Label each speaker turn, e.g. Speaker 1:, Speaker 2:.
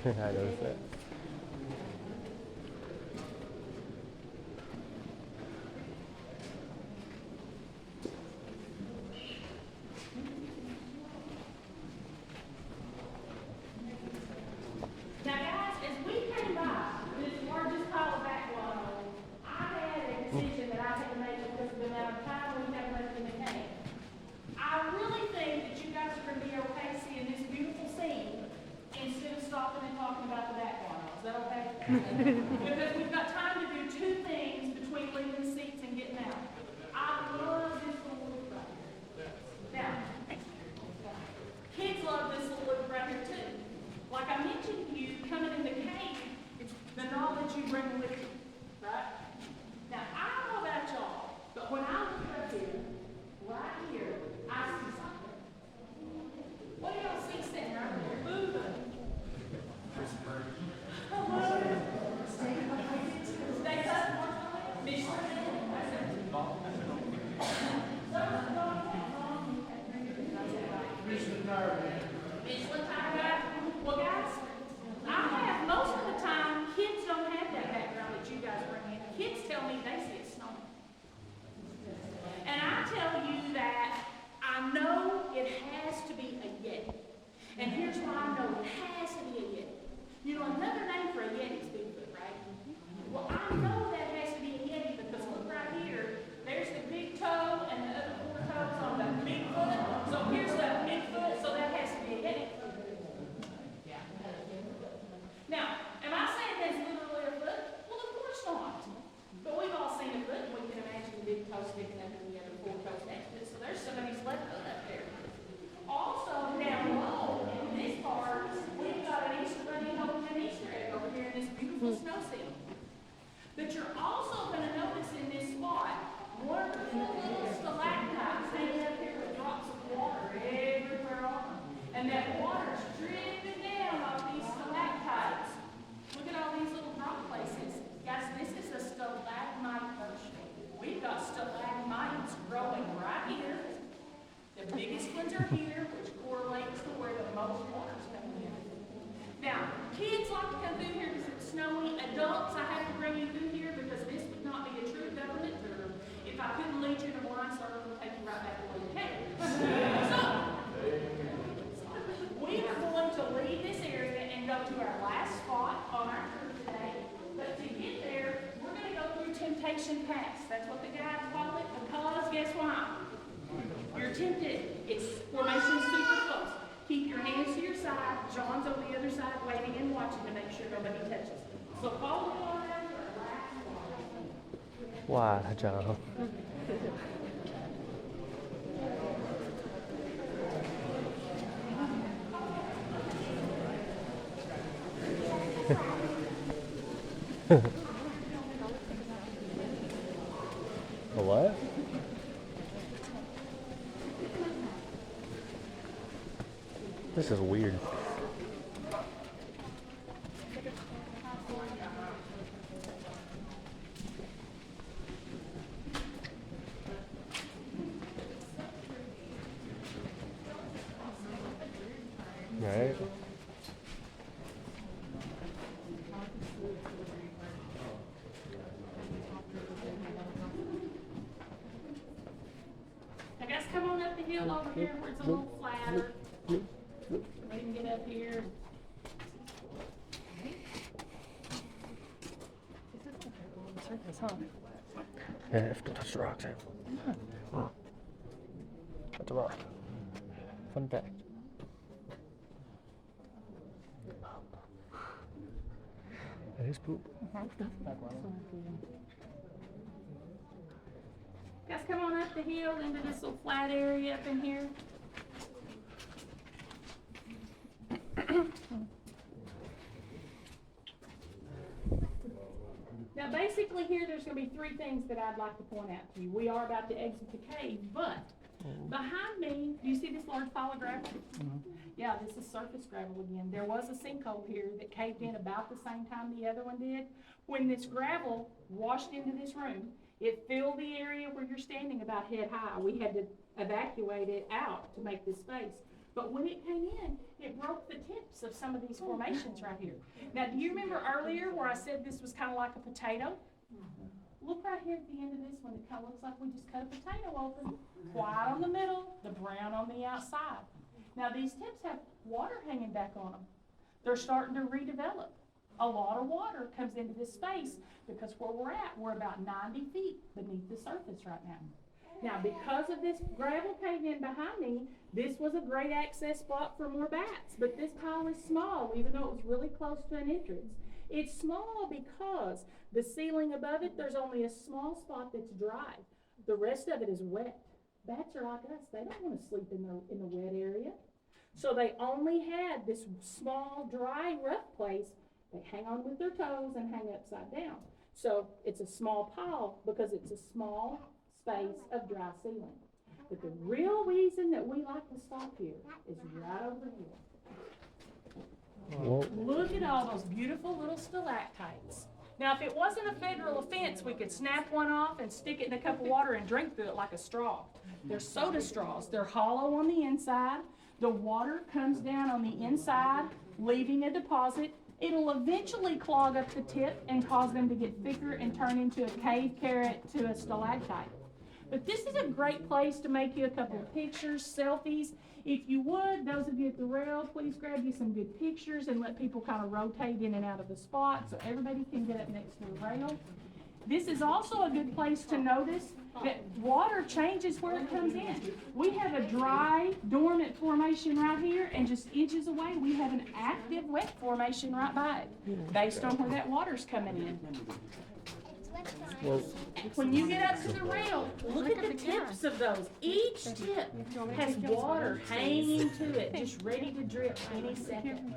Speaker 1: I noticed that.
Speaker 2: Now, guys, as we came by this largest pile of backwater, I had a decision that I had to make because of the amount of time we have left in the cave. I really think that you guys are going to be okay seeing this beautiful scene instead of stopping and talking about the backwater. Is that okay? Because we've got time to do two things between leaving the seats and getting out. I love this little loop right here. Now, kids love this little loop right here too. Like I mentioned to you, coming in the cave, it's the knowledge you bring with you, right? Now, I don't know about y'all, but when I look up here, right here, I see something. What do y'all see sitting right there? Moving. Hello. Stay up. Michelin. Michelin tire. Well, guys, I have most of the time, kids don't have that background that you guys bring in. Kids tell me they see it snowing. And I tell you that I know it has to be a Yeti. And here's why I know it has to be a Yeti. You know, another name for a Yeti is Bigfoot, right? Well, I know that has to be a Yeti because look right here. There's the big toe and the other four toes on the big foot. So here's the big foot, so that has to be a Yeti. Now, am I saying that's literally a foot? Well, of course not. But we've all seen a foot, and we can imagine the big toe sticking up and the other four toes next to it. So there's somebody's left foot up there. Also, down low in this part, we've got an Easter bunny holding an Easter egg over here in this beautiful snow seal. But you're also going to notice in this spot wonderful little stalactites hanging up here with drops of water everywhere on them. And that water's dripping down off these stalactites. Look at all these little drop places. Guys, this is a stalagmite version. We've got stalagmites growing right here. The biggest ones are here, which correlates to where the most water's coming in. Now, kids like to come through here because it's snowy. Adults, I have to bring you through here because this would not be a true government tour if I couldn't lead you in a blind circle and take you right back to where you came. So, we are going to leave this area and go to our last spot on our tour today. But to get there, we're going to go through Temptation Pass. That's what the guys call it because guess why? You're tempted. It's formation super close. Keep your hands to your side. John's on the other side waiting and watching to make sure nobody touches. So follow along down to our last spot.
Speaker 1: Why, John? What? This is weird. Right?
Speaker 2: Now guys, come on up the hill over here where it's a little flatter. We can get up here.
Speaker 3: Surface, huh?
Speaker 1: Yeah, if don't touch the rocks. Oh. That's a rock. Fun fact. That is poop.
Speaker 2: Guys, come on up the hill into this little flat area up in here. Now, basically here, there's going to be three things that I'd like to point out to you. We are about to exit the cave, but behind me, do you see this large pile of gravel? Yeah, this is surface gravel again. There was a sinkhole here that caved in about the same time the other one did. When this gravel washed into this room, it filled the area where you're standing about head high. We had to evacuate it out to make this space. But when it came in, it broke the tips of some of these formations right here. Now, do you remember earlier where I said this was kind of like a potato? Look right here at the end of this one, it kind of looks like we just cut a potato open. White on the middle, the brown on the outside. Now, these tips have water hanging back on them. They're starting to redevelop. A lot of water comes into this space because where we're about 90 feet beneath the surface right now. Now, because of this gravel cave in behind me, this was a great access spot for more bats. But this pile is small, even though it was really close to an entrance. It's small because the ceiling above it, there's only a small spot that's dry. The rest of it is wet. Bats are like us. They don't want to sleep in the wet area. So they only had this small, dry, rough place. They hang on with their toes and hang upside down. So it's a small pile because it's a small space of dry ceiling. But the real reason that we like to stop here is right over here.
Speaker 1: Whoa.
Speaker 2: Look at all those beautiful little stalactites. Now, if it wasn't a federal offense, we could snap one off and stick it in a cup of water and drink through it like a straw. They're soda straws. They're hollow on the inside. The water comes down on the inside, leaving a deposit. It'll eventually clog up the tip and cause them to get thicker and turn into a cave carrot to a stalactite. But this is a great place to make you a couple of pictures, selfies. If you would, those of you at the rail, please grab you some good pictures and let people kind of rotate in and out of the spot so everybody can get up next to the rail. This is also a good place to notice that water changes where it comes in. We have a dry, dormant formation right here, and just inches away, we have an active wet formation right by it, based on where that water's coming in.
Speaker 1: Well,
Speaker 2: When you get up to the rail, look at the tips of those. Each tip has water hanging to it, just ready to drip any second.